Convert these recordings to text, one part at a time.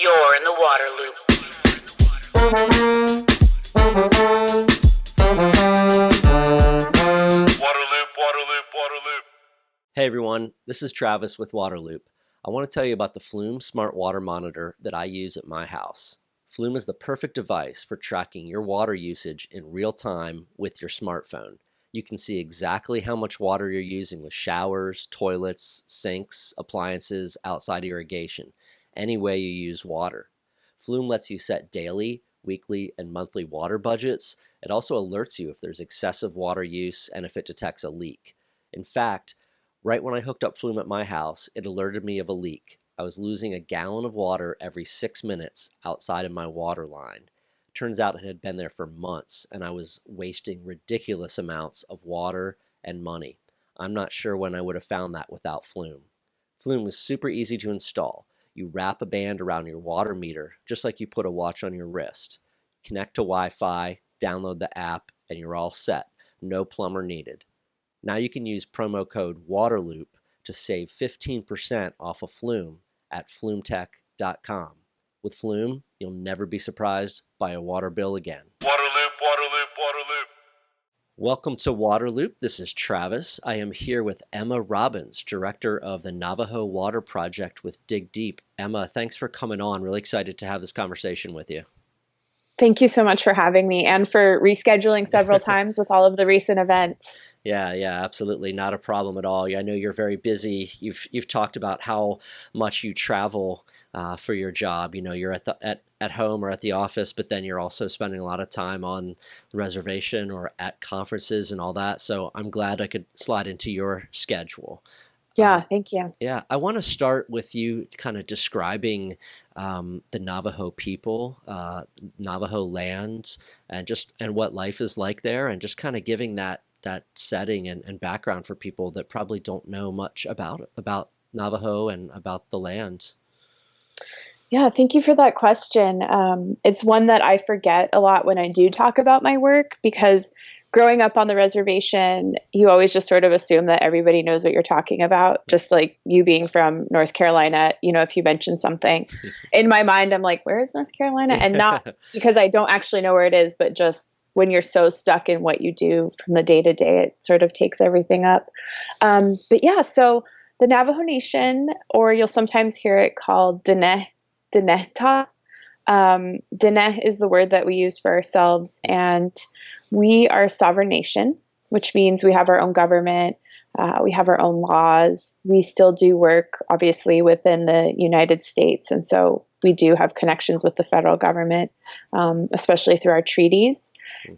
You're in the water loop. Water loop, water loop, water loop. Hey everyone, this is Travis with Waterloop. I want to tell you about the Flume smart water monitor that I use at my house. Flume is the perfect device for tracking your water usage in real time with your smartphone. You can see exactly how much water you're using with showers, toilets, sinks, appliances, outside irrigation, any way you use water. Flume lets you set daily, weekly, and monthly water budgets. It also alerts you if there's excessive water use and if it detects a leak. In fact, right when I hooked up Flume at my house, it alerted me of a leak. I was losing a gallon of water every 6 minutes outside of my water line. Turns out it had been there for months, and I was wasting ridiculous amounts of water and money. I'm not sure when I would have found that without Flume. Flume is super easy to install. You wrap a band around your water meter, just like you put a watch on your wrist. Connect to Wi-Fi, download the app, and you're all set. No plumber needed. Now you can use promo code WATERLOOP to save 15% off of Flume at flumetech.com. With Flume, you'll never be surprised by a water bill again. Water loop, water loop, water loop. Welcome to Waterloop. This is Travis. I am here with Emma Robbins, director of the Navajo Water Project with Dig Deep. Emma, thanks for coming on. Really excited to have this conversation with you. Thank you so much for having me and for rescheduling several times with all of the recent events. Yeah, absolutely. Not a problem at all. I know you're very busy. You've talked about how much you travel for your job. You know, you're at home or at the office, but then you're also spending a lot of time on the reservation or at conferences and all that. So I'm glad I could slide into your schedule. Yeah, thank you. Yeah, I want to start with you kind of describing the Navajo people, Navajo lands, and what life is like there, and just kind of giving that setting and background for people that probably don't know much about Navajo and about the land. Yeah, thank you for that question. It's one that I forget a lot when I do talk about my work because growing up on the reservation, you always just sort of assume that everybody knows what you're talking about. Just like you being from North Carolina, if you mention something, in my mind, I'm like, where is North Carolina? And not because I don't actually know where it is, but just when you're so stuck in what you do from the day to day, it sort of takes everything up. But yeah, so the Navajo Nation, or you'll sometimes hear it called Dineta. Diné is the word that we use for ourselves, and we are a sovereign nation, which means we have our own government, we have our own laws. We still do work, obviously, within the United States, and so we do have connections with the federal government, especially through our treaties.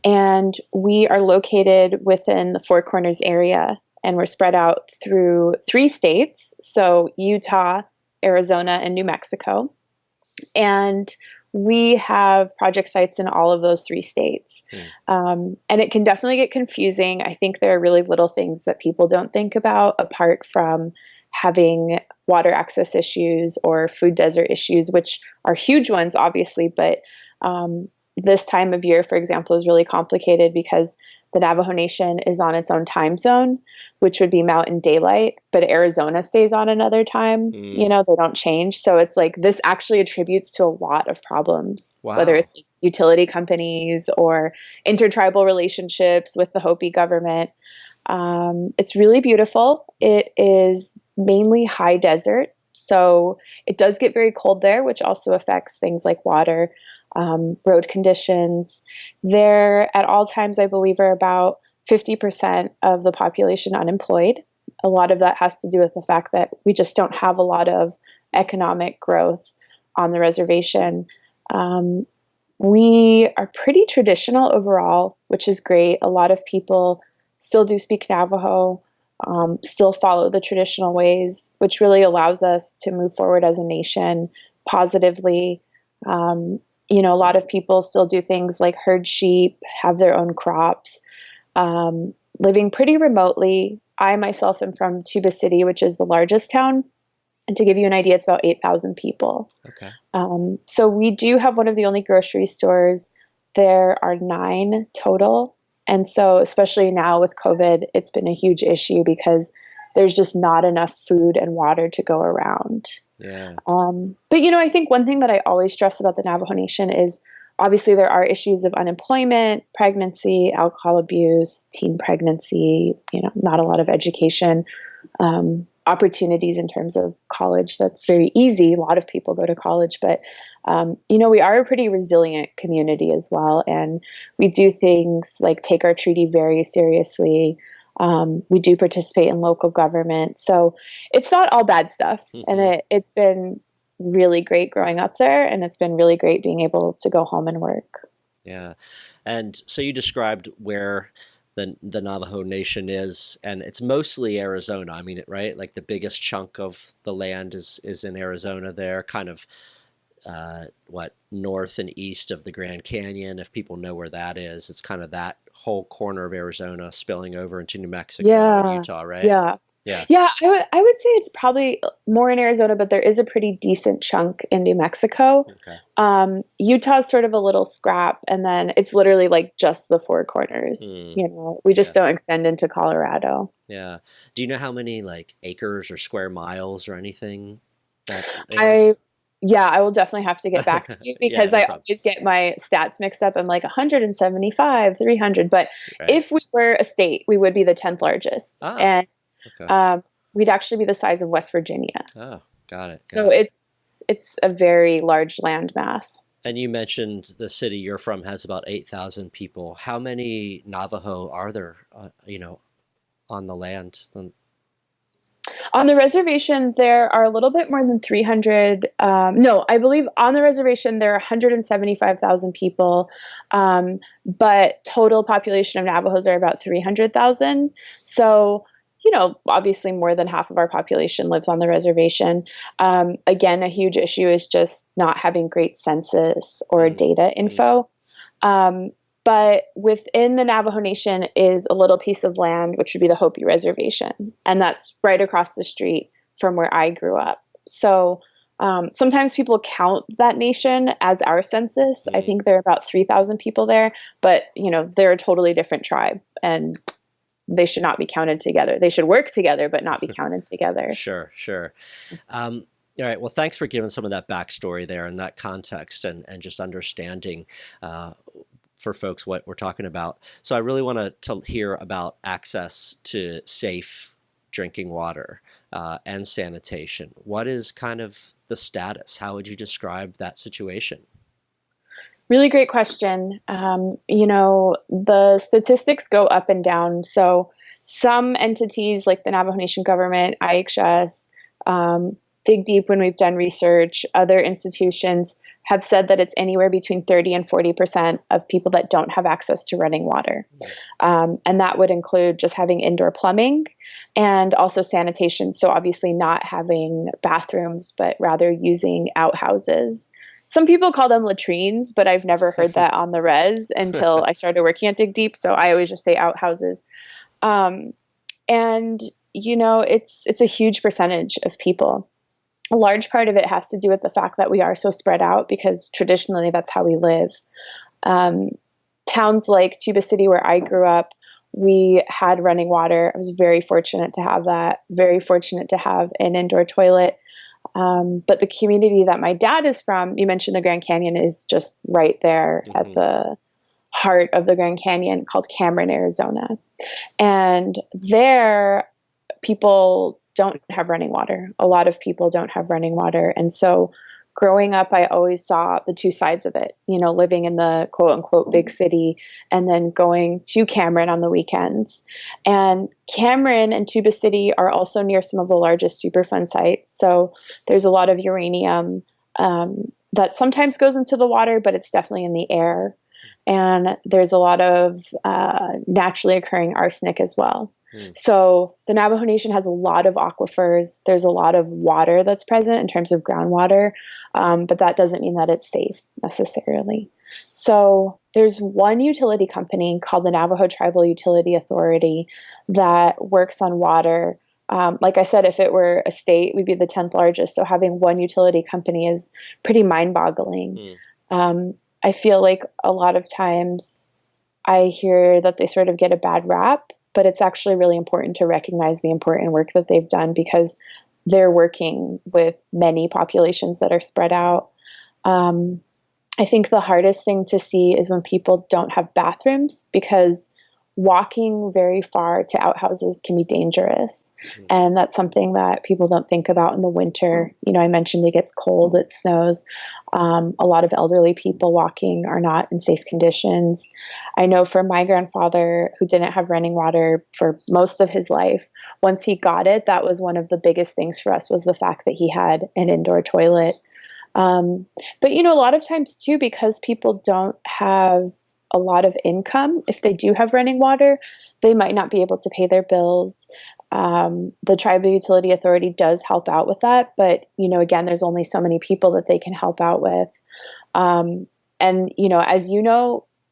And we are located within the Four Corners area, and we're spread out through 3 states, so Utah, Arizona, and New Mexico. And we have project sites in all of those 3 states. And it can definitely get confusing. I think there are really little things that people don't think about apart from having water access issues or food desert issues, which are huge ones, obviously. But this time of year, for example, is really complicated because the Navajo Nation is on its own time zone, which would be Mountain Daylight, but Arizona stays on another time. They don't change. So it's like this actually attributes to a lot of problems, whether it's utility companies or intertribal relationships with the Hopi government. It's really beautiful. It is mainly high desert. So it does get very cold there, which also affects things like water. Road conditions. There, at all times, I believe, are about 50% of the population unemployed. A lot of that has to do with the fact that we just don't have a lot of economic growth on the reservation. We are pretty traditional overall, which is great. A lot of people still do speak Navajo, still follow the traditional ways, which really allows us to move forward as a nation positively. A lot of people still do things like herd sheep, have their own crops, living pretty remotely. I myself am from Tuba City, which is the largest town. And to give you an idea, it's about 8,000 people. Okay. So we do have one of the only grocery stores. There are 9 total. And so especially now with COVID, it's been a huge issue because there's just not enough food and water to go around. Yeah. But, I think one thing that I always stress about the Navajo Nation is obviously there are issues of unemployment, pregnancy, alcohol abuse, teen pregnancy, not a lot of education, opportunities in terms of college. That's very easy. A lot of people go to college, but, we are a pretty resilient community as well. And we do things like take our treaty very seriously. We do participate in local government. So it's not all bad stuff. And it's been really great growing up there. And it's been really great being able to go home and work. Yeah. And so you described where the Navajo Nation is, and it's mostly Arizona. I mean, right? Like the biggest chunk of the land is in Arizona there, kind of north and east of the Grand Canyon. If people know where that is, it's kind of that whole corner of Arizona spilling over into New Mexico and Utah, right? Yeah. Yeah. Yeah, I would say it's probably more in Arizona, but there is a pretty decent chunk in New Mexico. Okay. Utah's sort of a little scrap, and then it's literally like just the four corners. We just don't extend into Colorado. Yeah. Do you know how many like acres or square miles or anything that I is? I will definitely have to get back to you because no I problem. always get my stats mixed up. I'm like 175, 300. But Right. if we were a state, we would be the 10th largest. Ah, And okay. we'd actually be the size of West Virginia. Oh, got it. So it's a very large land mass. And you mentioned the city you're from has about 8,000 people. How many Navajo are there, on the land? On the reservation, there are a little bit more than 300. No, I believe on the reservation, there are 175,000 people. But total population of Navajos are about 300,000. So, obviously more than half of our population lives on the reservation. Again, a huge issue is just not having great census or data info. But within the Navajo Nation is a little piece of land, which would be the Hopi Reservation. And that's right across the street from where I grew up. So sometimes people count that nation as our census. I think there are about 3,000 people there, but, they're a totally different tribe. And they should not be counted together. They should work together, but not be counted together. Sure. All right. Well, thanks for giving some of that backstory there and that context and just understanding for folks what we're talking about. So I really want to hear about access to safe drinking water and sanitation. What is kind of the status? How would you describe that situation? Really great question. The statistics go up and down. So some entities like the Navajo Nation government, IHS, Dig Deep when we've done research, other institutions have said that it's anywhere between 30 and 40% of people that don't have access to running water. And that would include just having indoor plumbing and also sanitation. So obviously not having bathrooms, but rather using outhouses. Some people call them latrines, but I've never heard that on the res until I started working at Dig Deep. So I always just say outhouses. And, it's a huge percentage of people. A large part of it has to do with the fact that we are so spread out because traditionally that's how we live. Towns like Tuba City, where I grew up, we had running water. I was very fortunate to have that, very fortunate to have an indoor toilet. But the community that my dad is from, you mentioned the Grand Canyon, is just right there at the heart of the Grand Canyon, called Cameron, Arizona. And there, people don't have running water. A lot of people don't have running water. And so growing up, I always saw the two sides of it, living in the quote unquote big city and then going to Cameron on the weekends. And Cameron and Tuba City are also near some of the largest Superfund sites. So there's a lot of uranium that sometimes goes into the water, but it's definitely in the air. And there's a lot of naturally occurring arsenic as well. So the Navajo Nation has a lot of aquifers. There's a lot of water that's present in terms of groundwater, but that doesn't mean that it's safe necessarily. So there's one utility company called the Navajo Tribal Utility Authority that works on water. Like I said, if it were a state, we'd be the 10th largest. So having one utility company is pretty mind-boggling. I feel like a lot of times I hear that they sort of get a bad rap, but it's actually really important to recognize the important work that they've done because they're working with many populations that are spread out. I think the hardest thing to see is when people don't have bathrooms, because walking very far to outhouses can be dangerous. And that's something that people don't think about in the winter. I mentioned it gets cold, it snows. A lot of elderly people walking are not in safe conditions. I know for my grandfather, who didn't have running water for most of his life, once he got it, that was one of the biggest things for us, was the fact that he had an indoor toilet. But a lot of times too, because people don't have a lot of income, if they do have running water, they might not be able to pay their bills. The Tribal Utility Authority does help out with that, but again, there's only so many people that they can help out with. And as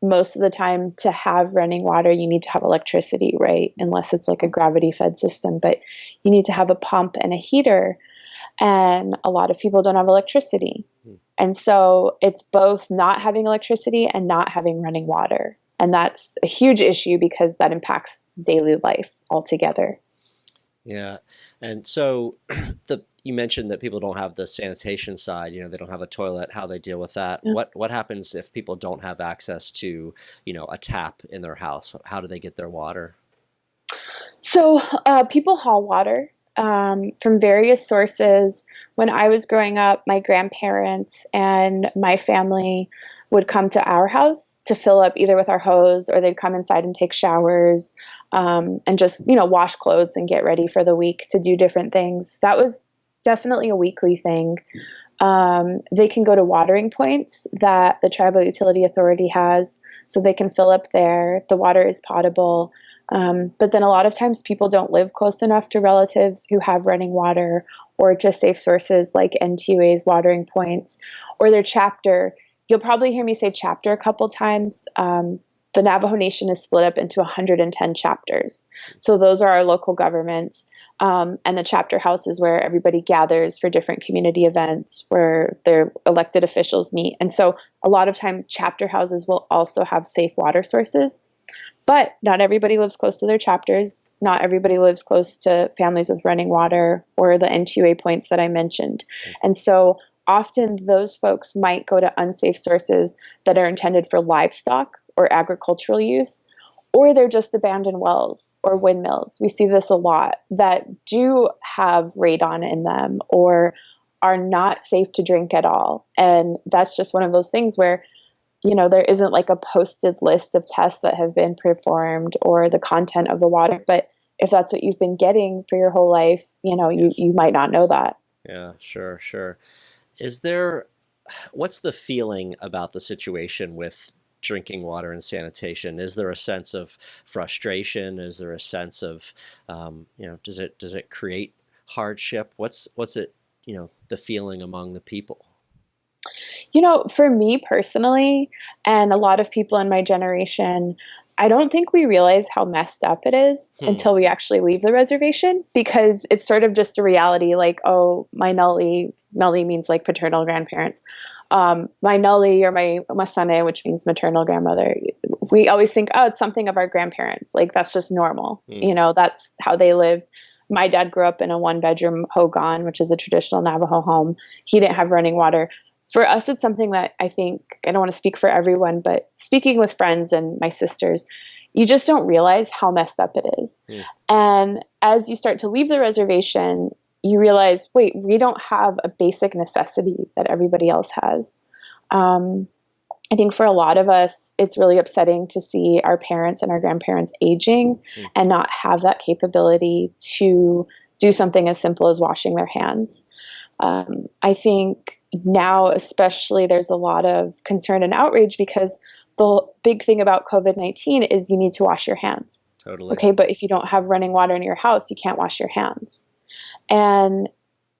most of the time, to have running water, you need to have electricity, right? Unless it's like a gravity fed system, but you need to have a pump and a heater. And a lot of people don't have electricity. And so it's both not having electricity and not having running water. And that's a huge issue because that impacts daily life altogether. Yeah. And so you mentioned that people don't have the sanitation side, they don't have a toilet, how they deal with that. Yeah. What happens if people don't have access to, a tap in their house? How do they get their water? So people haul water from various sources. When I was growing up, my grandparents and my family would come to our house to fill up either with our hose, or they'd come inside and take showers, and just, wash clothes and get ready for the week to do different things. That was definitely a weekly thing. They can go to watering points that the Tribal Utility Authority has, so they can fill up there. The water is potable. But then a lot of times people don't live close enough to relatives who have running water, or to safe sources like NTUA's watering points, or their chapter. You'll probably hear me say chapter a couple times. The Navajo Nation is split up into 110 chapters. So those are our local governments, and the chapter house is where everybody gathers for different community events where their elected officials meet. And so a lot of time chapter houses will also have safe water sources. But not everybody lives close to their chapters. Not everybody lives close to families with running water or the NTUA points that I mentioned. And so often those folks might go to unsafe sources that are intended for livestock or agricultural use, or they're just abandoned wells or windmills. We see this a lot that do have radon in them or are not safe to drink at all. And that's just one of those things where there isn't like a posted list of tests that have been performed or the content of the water. But if that's what you've been getting for your whole life, you might not know that. Yeah, sure. What's the feeling about the situation with drinking water and sanitation? Is there a sense of frustration? Is there a sense of, does it create hardship? What's it, the feeling among the people? For me personally, and a lot of people in my generation, I don't think we realize how messed up it is until we actually leave the reservation, because it's sort of just a reality like, oh, my Nulli means like paternal grandparents, my Nulli or my Masane, which means maternal grandmother. We always think, oh, it's something of our grandparents. Like that's just normal. That's how they lived. My dad grew up in a 1-bedroom hogan, which is a traditional Navajo home. He didn't have running water. For us, it's something that I think, I don't want to speak for everyone, but speaking with friends and my sisters, you just don't realize how messed up it is. And as you start to leave the reservation, you realize, wait, we don't have a basic necessity that everybody else has. I think for a lot of us, it's really upsetting to see our parents and our grandparents aging and not have that capability to do something as simple as washing their hands. I think now, especially, there's a lot of concern and outrage because the big thing about COVID-19 is you need to wash your hands. Totally. Okay, but if you don't have running water in your house, you can't wash your hands. And,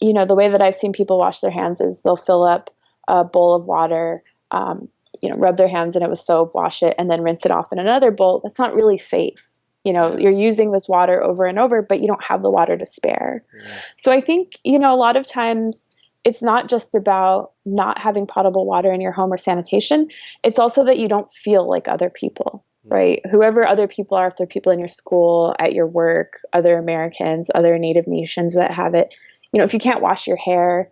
the way that I've seen people wash their hands is they'll fill up a bowl of water, rub their hands in it with soap, wash it, and then rinse it off in another bowl. That's not really safe. You're using this water over and over, but you don't have the water to spare. So I think, a lot of times it's not just about not having potable water in your home or sanitation. It's also that you don't feel like other people, right? Whoever other people are, if they're people in your school, at your work, other Americans, other Native nations that have it, if you can't wash your hair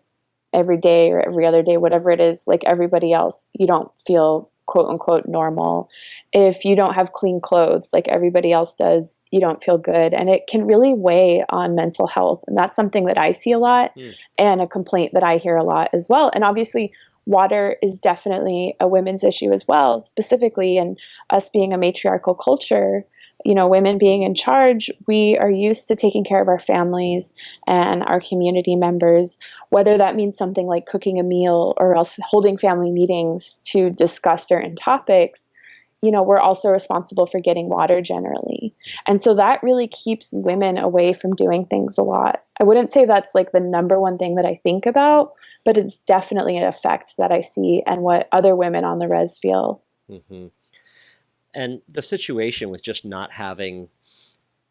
every day or every other day, whatever it is, like everybody else, you don't feel quote unquote normal. If you don't have clean clothes like everybody else does, you don't feel good. And it can really weigh on mental health. And that's something that I see a lot and a complaint that I hear a lot as well. And obviously, water is definitely a women's issue as well, specifically. And us being a matriarchal culture, women being in charge, we are used to taking care of our families and our community members, whether that means something like cooking a meal or else holding family meetings to discuss certain topics. We're also responsible for getting water generally. And so that really keeps women away from doing things a lot. I wouldn't say that's like the number one thing that I think about, but it's definitely an effect that I see and what other women on the res feel. Mm-hmm. And the situation with just not having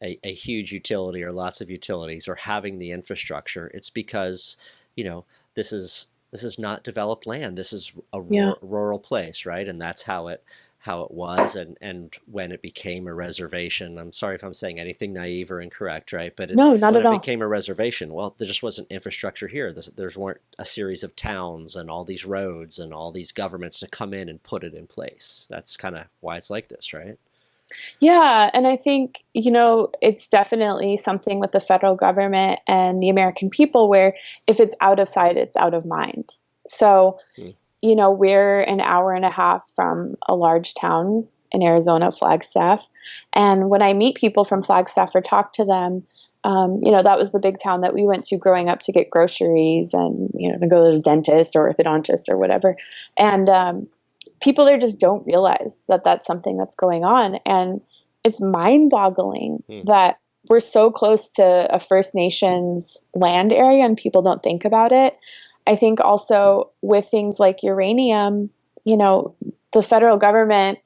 a huge utility or lots of utilities or having the infrastructure, it's because, this is not developed land. This is a rural place, right? And that's how it was. And when it became a reservation, I'm sorry if I'm saying anything naive or incorrect, right? But No, not at all. When it became a reservation, well, there just wasn't infrastructure here. There weren't a series of towns and all these roads and all these governments to come in and put it in place. That's kind of why it's like this, right? Yeah. And I think, it's definitely something with the federal government and the American people where if it's out of sight, it's out of mind. So, we're an hour and a half from a large town in Arizona, Flagstaff. And when I meet people from Flagstaff or talk to them, that was the big town that we went to growing up to get groceries and, to go to the dentist or orthodontist or whatever. And people there just don't realize that that's something that's going on. And it's mind-boggling that we're so close to a First Nations land area and people don't think about it. I think also with things like uranium, the federal government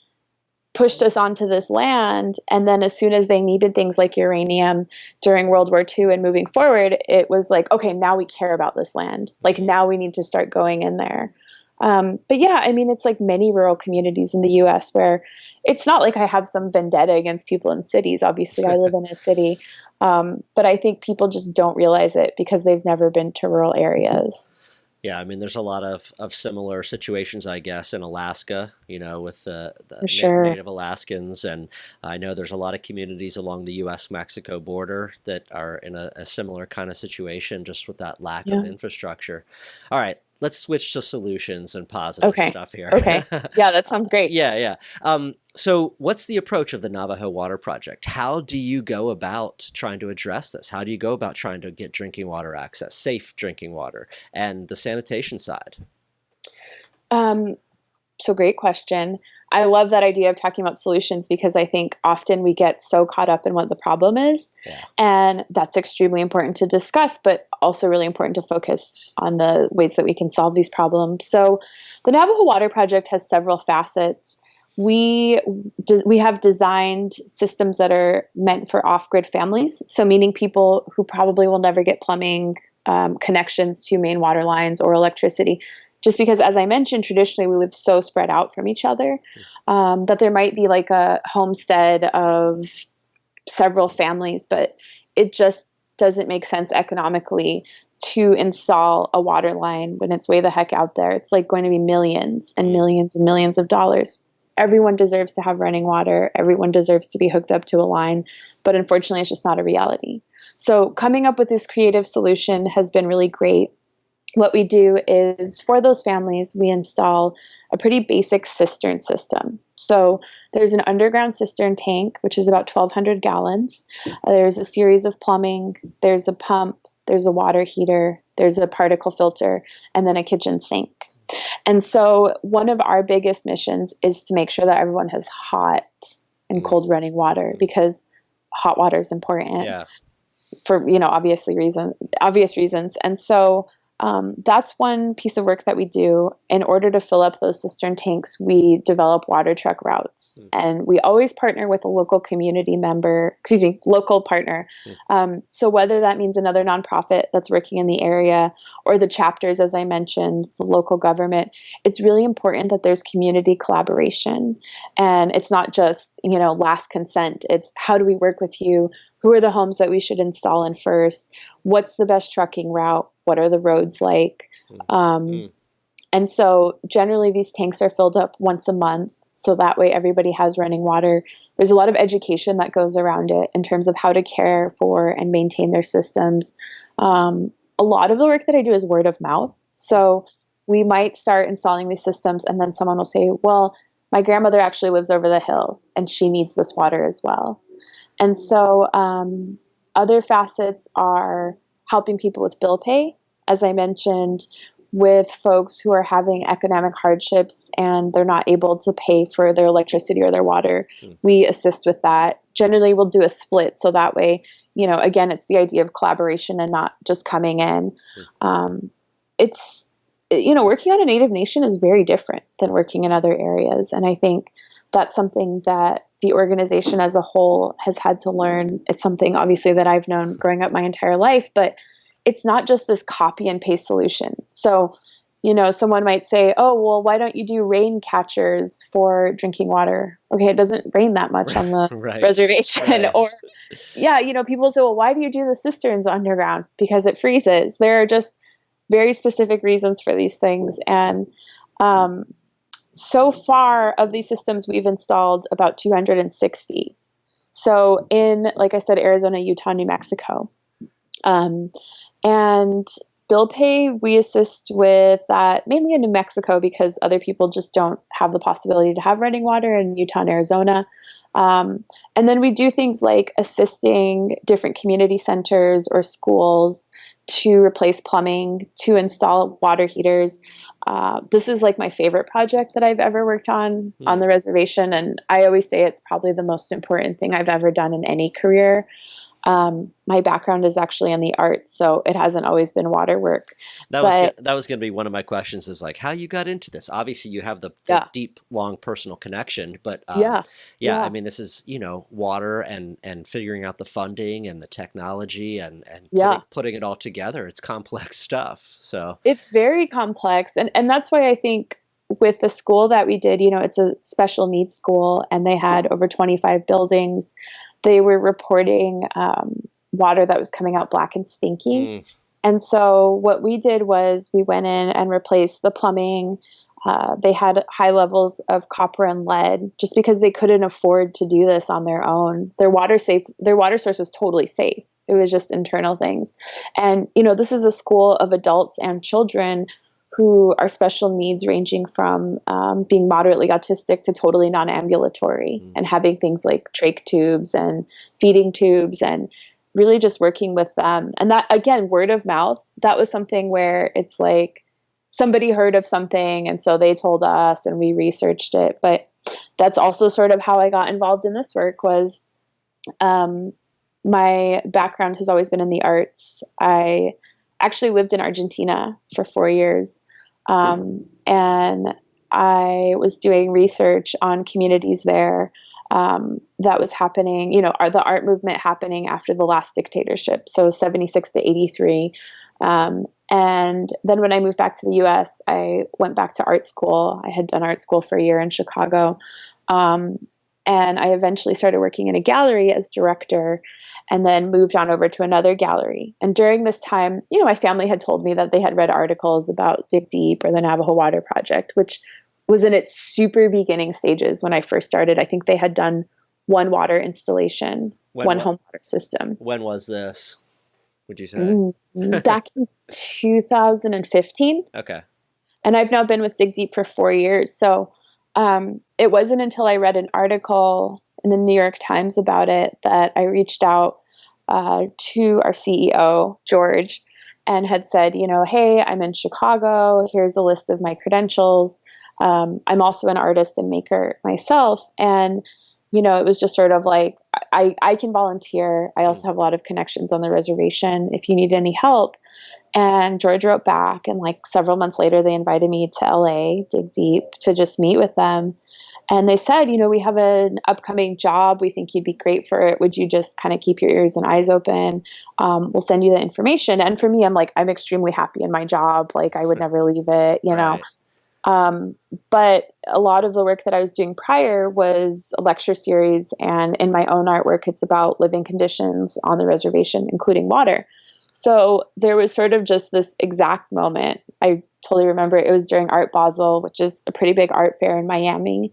pushed us onto this land. And then as soon as they needed things like uranium during World War II and moving forward, it was like, okay, now we care about this land. Like now we need to start going in there. But yeah, I mean, it's like many rural communities in the US where it's not like I have some vendetta against people in cities. Obviously, I live in a city. But I think people just don't realize it because they've never been to rural areas. Yeah, I mean, there's a lot of similar situations, I guess, in Alaska, with the Native Alaskans. And I know there's a lot of communities along the U.S.-Mexico border that are in a similar kind of situation, just with that lack of infrastructure. All right, let's switch to solutions and positive stuff here. Okay. Yeah, that sounds great. Yeah. So what's the approach of the Navajo Water Project? How do you go about trying to address this? How do you go about trying to get drinking water access, safe drinking water, and the sanitation side? So great question. I love that idea of talking about solutions because I think often we get so caught up in what the problem is. Yeah. And that's extremely important to discuss, but also really important to focus on the ways that we can solve these problems. So the Navajo Water Project has several facets. We have designed systems that are meant for off-grid families. So meaning people who probably will never get plumbing connections to main water lines or electricity. Just because, as I mentioned, traditionally we live so spread out from each other that there might be like a homestead of several families, but it just doesn't make sense economically to install a water line when it's way the heck out there. It's like going to be millions and millions and millions of dollars. Everyone deserves to have running water. Everyone deserves to be hooked up to a line, but unfortunately it's just not a reality. So coming up with this creative solution has been really great. What we do is for those families, we install a pretty basic cistern system. So there's an underground cistern tank, which is about 1,200 gallons. There's a series of plumbing. There's a pump. There's a water heater. There's a particle filter, and then a kitchen sink. And so one of our biggest missions is to make sure that everyone has hot and cold running water because hot water is important for, obvious reasons. And so that's one piece of work that we do. In order to fill up those cistern tanks, we develop water truck routes. And we always partner with a local local partner. So whether that means another nonprofit that's working in the area or the chapters, as I mentioned, the local government, it's really important that there's community collaboration. And it's not just, last consent. It's how do we work with you who are the homes that we should install in first? What's the best trucking route? What are the roads like? And so generally these tanks are filled up once a month. So that way everybody has running water. There's a lot of education that goes around it in terms of how to care for and maintain their systems. A lot of the work that I do is word of mouth. So we might start installing these systems and then someone will say, well, my grandmother actually lives over the hill and she needs this water as well. And so other facets are helping people with bill pay, as I mentioned, with folks who are having economic hardships and they're not able to pay for their electricity or their water. We assist with that. Generally, we'll do a split. So that way, again, it's the idea of collaboration and not just coming in. It's, working on a Native nation is very different than working in other areas. And I think that's something that the organization as a whole has had to learn. It's something obviously that I've known growing up my entire life, but it's not just this copy and paste solution. So, someone might say, oh, well, why don't you do rain catchers for drinking water? Okay, it doesn't rain that much on the reservation. Right. Or, people say, well, why do you do the cisterns underground? Because it freezes. There are just very specific reasons for these things. And so far of these systems, we've installed about 260. So in, like I said, Arizona, Utah, New Mexico. And bill pay, we assist with that mainly in New Mexico because other people just don't have the possibility to have running water in Utah and Arizona. And then we do things like assisting different community centers or schools to replace plumbing, to install water heaters. This is like my favorite project that I've ever worked on the reservation. And I always say it's probably the most important thing I've ever done in any career. My background is actually in the arts, so it hasn't always been water work. That was going to be one of my questions is like how you got into this. Obviously you have the deep, long personal connection, but I mean, this is, water and figuring out the funding and the technology and putting it all together. It's complex stuff. So it's very complex. And that's why I think with the school that we did, it's a special needs school and they had over 25 buildings. They were reporting water that was coming out black and stinky. And so what we did was we went in and replaced the plumbing. They had high levels of copper and lead just because they couldn't afford to do this on their own. Their water source was totally safe. It was just internal things. And, this is a school of adults and children who are special needs ranging from being moderately autistic to totally non-ambulatory and having things like trach tubes and feeding tubes and really just working with them. And that, again, word of mouth, that was something where it's like somebody heard of something and so they told us and we researched it. But that's also sort of how I got involved in this work was my background has always been in the arts. I actually lived in Argentina for 4 years. And I was doing research on communities there that was happening, the art movement happening after the last dictatorship, so 76 to 83. And then when I moved back to the U.S., I went back to art school. I had done art school for a year in Chicago. And I eventually started working in a gallery as director and then moved on over to another gallery. And during this time, my family had told me that they had read articles about Dig Deep or the Navajo Water Project, which was in its super beginning stages when I first started. I think they had done one water installation, one home water system. When was this, would you say? Back in 2015. Okay. And I've now been with Dig Deep for 4 years. So it wasn't until I read an article in the New York Times about it that I reached out to our CEO, George, and had said, hey, I'm in Chicago. Here's a list of my credentials. I'm also an artist and maker myself. And, it was just sort of like, I can volunteer. I also have a lot of connections on the reservation if you need any help. And George wrote back, and like several months later, they invited me to LA, Dig Deep, to just meet with them. And they said, we have an upcoming job. We think you'd be great for it. Would you just kind of keep your ears and eyes open? We'll send you the information. And for me, I'm extremely happy in my job. Like I would never leave it, Right. But a lot of the work that I was doing prior was a lecture series, and in my own artwork, it's about living conditions on the reservation, including water. So there was sort of just this exact moment. I totally remember it was during Art Basel, which is a pretty big art fair in Miami.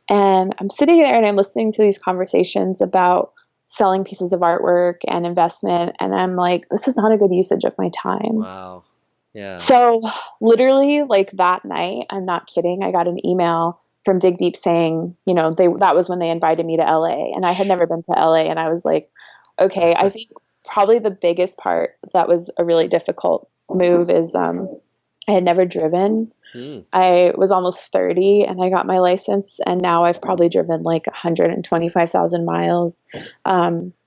And I'm sitting there and I'm listening to these conversations about selling pieces of artwork and investment. And I'm like, this is not a good usage of my time. Wow. Yeah. So literally like that night, I'm not kidding, I got an email from Dig Deep saying, that was when they invited me to LA, and I had never been to LA. And I was like, okay, I think probably the biggest part that was a really difficult move is I had never driven. I was almost 30 and I got my license, and now I've probably driven like 125,000 miles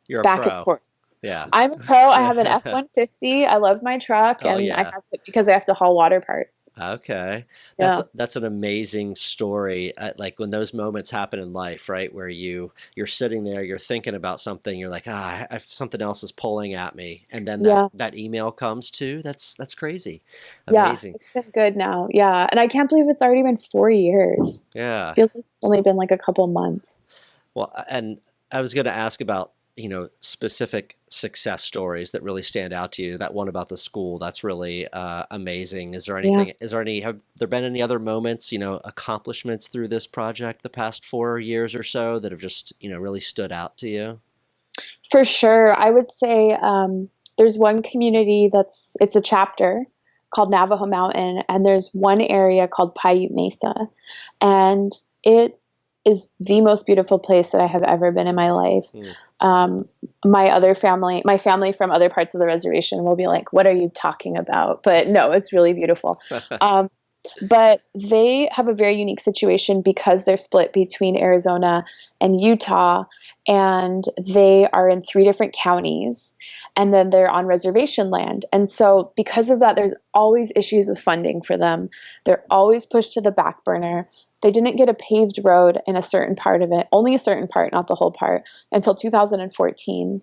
You're a back pro. and forth. Yeah. I'm a pro. I have an F-150. I love my truck, Oh, and I yeah. have it because I have to haul water parts. Okay. Yeah. That's an amazing story. Like when those moments happen in life, right? Where you're sitting there, you're thinking about something, you're like, something else is pulling at me. And then Yeah. that email comes too. That's crazy. Yeah. Amazing. It's been good now. Yeah. And I can't believe it's already been 4 years. Yeah. Feels like it's only been like a couple months. Well, and I was going to ask about, specific success stories that really stand out to you. That one about the school, that's really amazing. Is there anything, have there been any other moments, accomplishments through this project the past 4 years or so that have just, really stood out to you? For sure. I would say there's one community it's a chapter called Navajo Mountain, and there's one area called Paiute Mesa. And it is the most beautiful place that I have ever been in my life. My family from other parts of the reservation will be like, what are you talking about? But no, it's really beautiful. But they have a very unique situation because they're split between Arizona and Utah, and they are in 3 different counties, and then they're on reservation land. And so because of that, there's always issues with funding for them. They're always pushed to the back burner. They didn't get a paved road in a certain part of it, only a certain part, not the whole part, until 2014.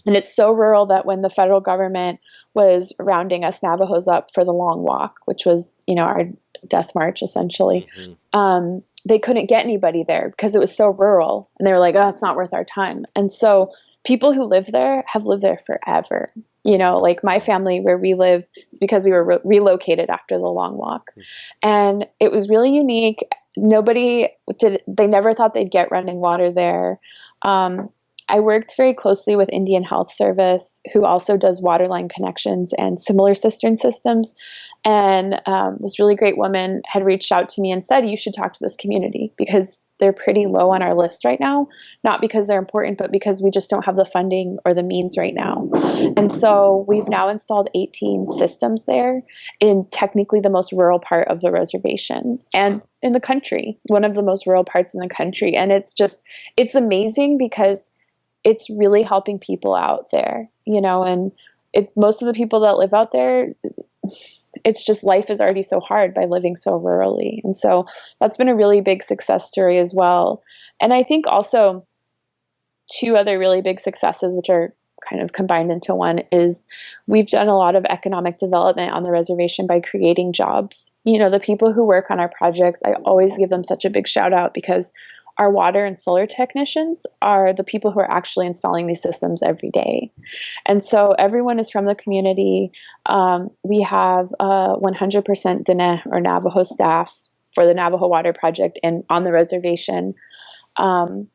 And it's so rural that when the federal government was rounding us Navajos up for the long walk, which was, our death march essentially, they couldn't get anybody there because it was so rural. And they were like, oh, it's not worth our time. And so people who live there have lived there forever. Like my family, where we live, it's because we were relocated after the long walk. And it was really unique. They never thought they'd get running water there. I worked very closely with Indian Health Service, who also does water line connections and similar cistern systems. And this really great woman had reached out to me and said, you should talk to this community because they're pretty low on our list right now, not because they're important, but because we just don't have the funding or the means right now. And so we've now installed 18 systems there in technically the most rural part of the reservation and in the country, one of the most rural parts in the country. And it's amazing because it's really helping people out there, and it's most of the people that live out there, it's just life is already so hard by living so rurally. And so that's been a really big success story as well. And I think also 2 other really big successes, which are kind of combined into one, is we've done a lot of economic development on the reservation by creating jobs. The people who work on our projects, I always give them such a big shout out because our water and solar technicians are the people who are actually installing these systems every day. And so everyone is from the community. We have 100% Diné or Navajo staff for the Navajo Water Project and on the reservation. And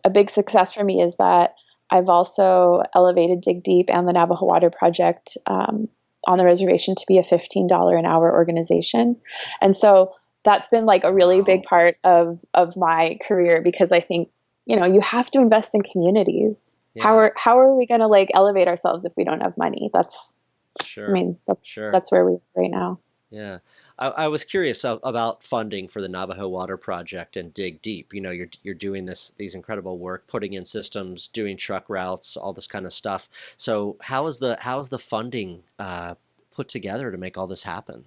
a big success for me is that I've also elevated Dig Deep and the Navajo Water Project on the reservation to be a $15 an hour organization. And so that's been like a really big part of my career because I think, you have to invest in communities. Yeah. How are we going to like elevate ourselves if we don't have money? That's where we are right now. Yeah. I was curious about funding for the Navajo Water Project and Dig Deep. You're doing these incredible work, putting in systems, doing truck routes, all this kind of stuff. So how is the funding put together to make all this happen?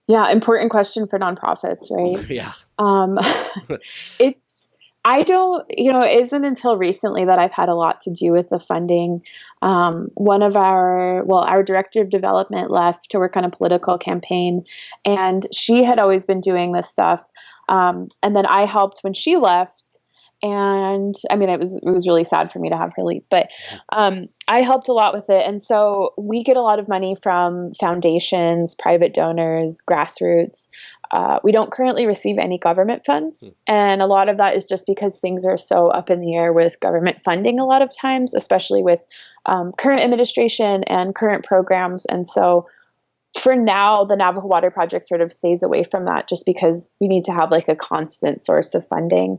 Yeah, important question for nonprofits, right? Yeah. I don't, it isn't until recently that I've had a lot to do with the funding. One of our director of development left to work on a political campaign, and she had always been doing this stuff. And then I helped when she left. And I mean, it was really sad for me to have her leave, but I helped a lot with it. And so we get a lot of money from foundations, private donors, grassroots. We don't currently receive any government funds. And a lot of that is just because things are so up in the air with government funding a lot of times, especially with current administration and current programs. And so for now, the Navajo Water Project sort of stays away from that just because we need to have like a constant source of funding.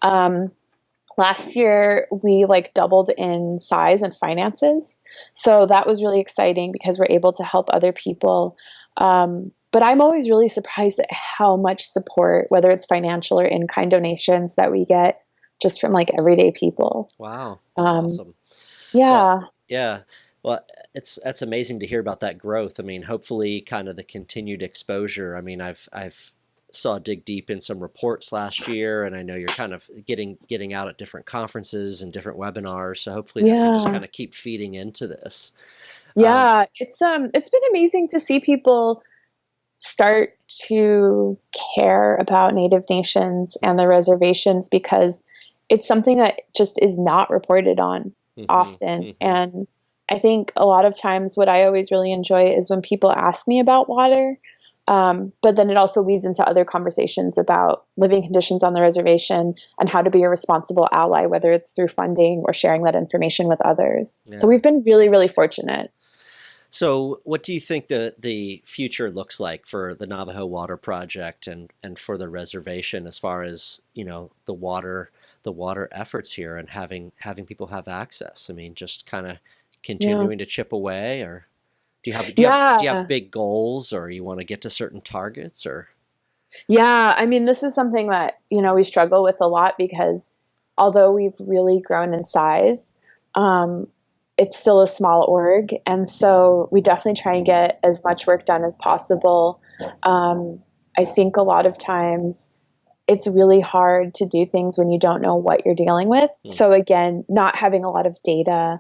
Last year, we like doubled in size and finances. So that was really exciting because we're able to help other people. But I'm always really surprised at how much support, whether it's financial or in-kind donations, that we get just from like everyday people. Wow, that's awesome. Yeah. Well, yeah. Well, that's amazing to hear about that growth. I mean, hopefully kind of the continued exposure. I mean, I've saw dig deep in some reports last year, and I know you're kind of getting out at different conferences and different webinars. So hopefully that can just kind of keep feeding into this. Yeah, it's been amazing to see people start to care about Native nations and the reservations because it's something that just is not reported on often. And I think a lot of times what I always really enjoy is when people ask me about water, but then it also leads into other conversations about living conditions on the reservation and how to be a responsible ally, whether it's through funding or sharing that information with others. Yeah. So we've been really, really fortunate. So what do you think the future looks like for the Navajo Water Project and for the reservation as far as, the water efforts here and having people have access? I mean, just kind of continuing to chip away, or do you have big goals, or you want to get to certain targets, or? Yeah, I mean, this is something that, we struggle with a lot because although we've really grown in size, it's still a small org. And so we definitely try and get as much work done as possible. I think a lot of times it's really hard to do things when you don't know what you're dealing with. So again, not having a lot of data.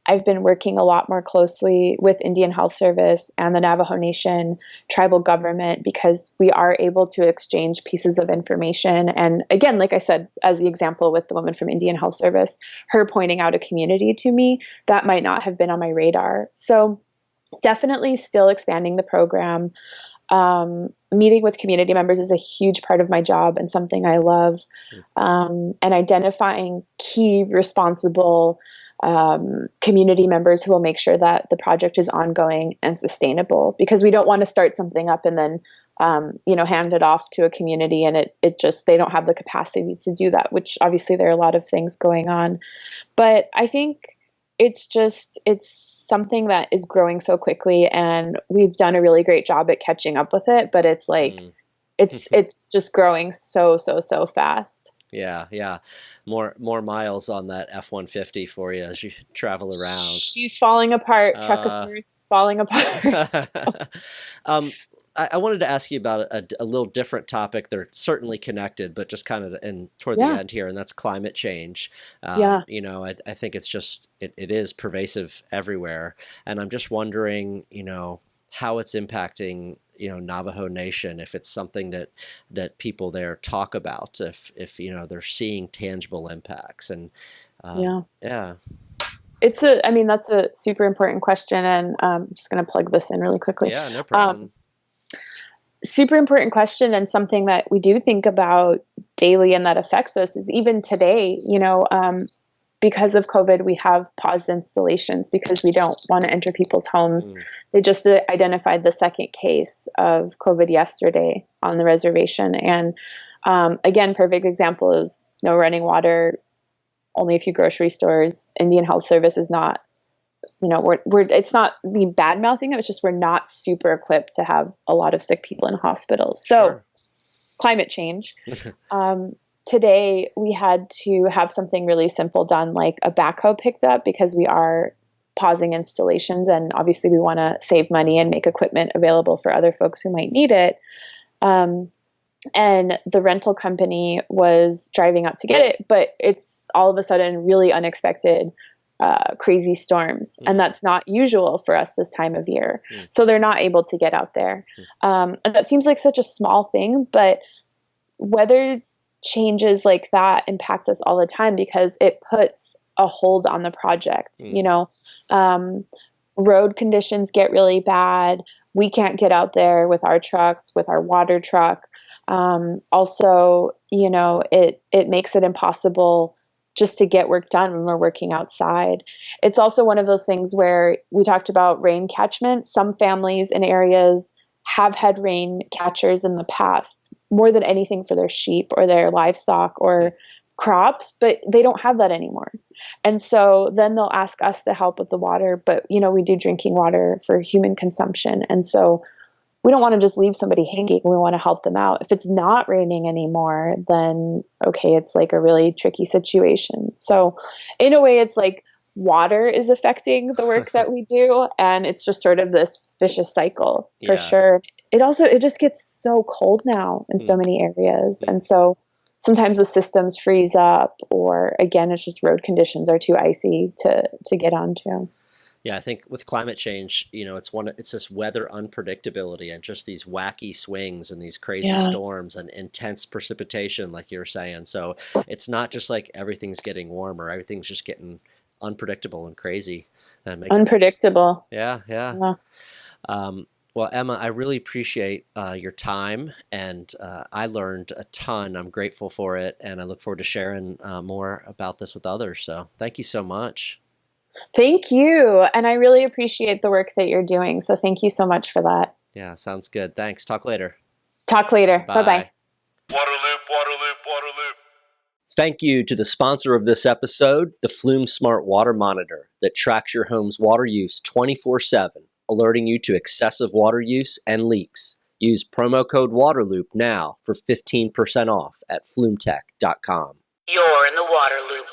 I've been working a lot more closely with Indian Health Service and the Navajo Nation tribal government because we are able to exchange pieces of information. And again, like I said, as the example with the woman from Indian Health Service, her pointing out a community to me that might not have been on my radar. So definitely still expanding the program. Meeting with community members is a huge part of my job and something I love. And identifying key responsible community members who will make sure that the project is ongoing and sustainable, because we don't want to start something up and then, hand it off to a community and it just, they don't have the capacity to do that, which obviously there are a lot of things going on. But I think it's something that is growing so quickly and we've done a really great job at catching up with it, but it's like, it's just growing so fast. Yeah. More miles on that F-150 for you as you travel around. She's falling apart. Truckosaurus is falling apart. I wanted to ask you about a little different topic. They're certainly connected, but just kind of toward the end here, and that's climate change. I think it's just, it is pervasive everywhere. And I'm just wondering, how it's impacting Navajo Nation, if it's something that people there talk about, if they're seeing tangible impacts. And that's a super important question, and I'm just going to plug this in really quickly. Yeah, no problem. Super important question, and something that we do think about daily and that affects us is even today, because of COVID, we have paused installations because we don't want to enter people's homes. They just identified the second case of COVID yesterday on the reservation. And again, perfect example is no running water, only a few grocery stores. Indian Health Service is not, it's not the bad mouthing it. It's just we're not super equipped to have a lot of sick people in hospitals. So climate change. Today, we had to have something really simple done, like a backhoe picked up, because we are pausing installations. And obviously, we want to save money and make equipment available for other folks who might need it. and the rental company was driving out to get it, but it's all of a sudden really unexpected, crazy storms. And that's not usual for us this time of year. So they're not able to get out there. And that seems like such a small thing, but weather changes like that impact us all the time because it puts a hold on the project. You know, road conditions get really bad. We can't get out there with our trucks, with our water truck. Also, you know, it makes it impossible just to get work done when we're working outside. It's also one of those things where we talked about rain catchment. Some families and areas have had rain catchers in the past, more than anything for their sheep or their livestock or crops, but they don't have that anymore. And so then they'll ask us to help with the water, but you know, we do drinking water for human consumption. And so we don't want to just leave somebody hanging. We want to help them out. If it's not raining anymore, then okay, it's like a really tricky situation. So in a way, it's like water is affecting the work that we do. And it's just sort of this vicious cycle for sure. It just gets so cold now in so many areas. And so sometimes the systems freeze up, or again, it's just road conditions are too icy to get onto. Yeah, I think with climate change, you know, it's this weather unpredictability and just these wacky swings and these crazy storms and intense precipitation, like you were saying. So it's not just like everything's getting warmer; everything's just getting unpredictable and crazy. And it makes unpredictable. Yeah. Well, Emma, I really appreciate your time, and I learned a ton. I'm grateful for it, and I look forward to sharing more about this with others. So thank you so much. Thank you. And I really appreciate the work that you're doing. So thank you so much for that. Yeah, sounds good. Thanks. Talk later. Talk later. Bye-bye. Waterloop, waterloop, waterloop. Thank you to the sponsor of this episode, the Flume Smart Water Monitor that tracks your home's water use 24/7, alerting you to excessive water use and leaks. Use promo code WATERLOOP now for 15% off at flumetech.com. You're in the water loop.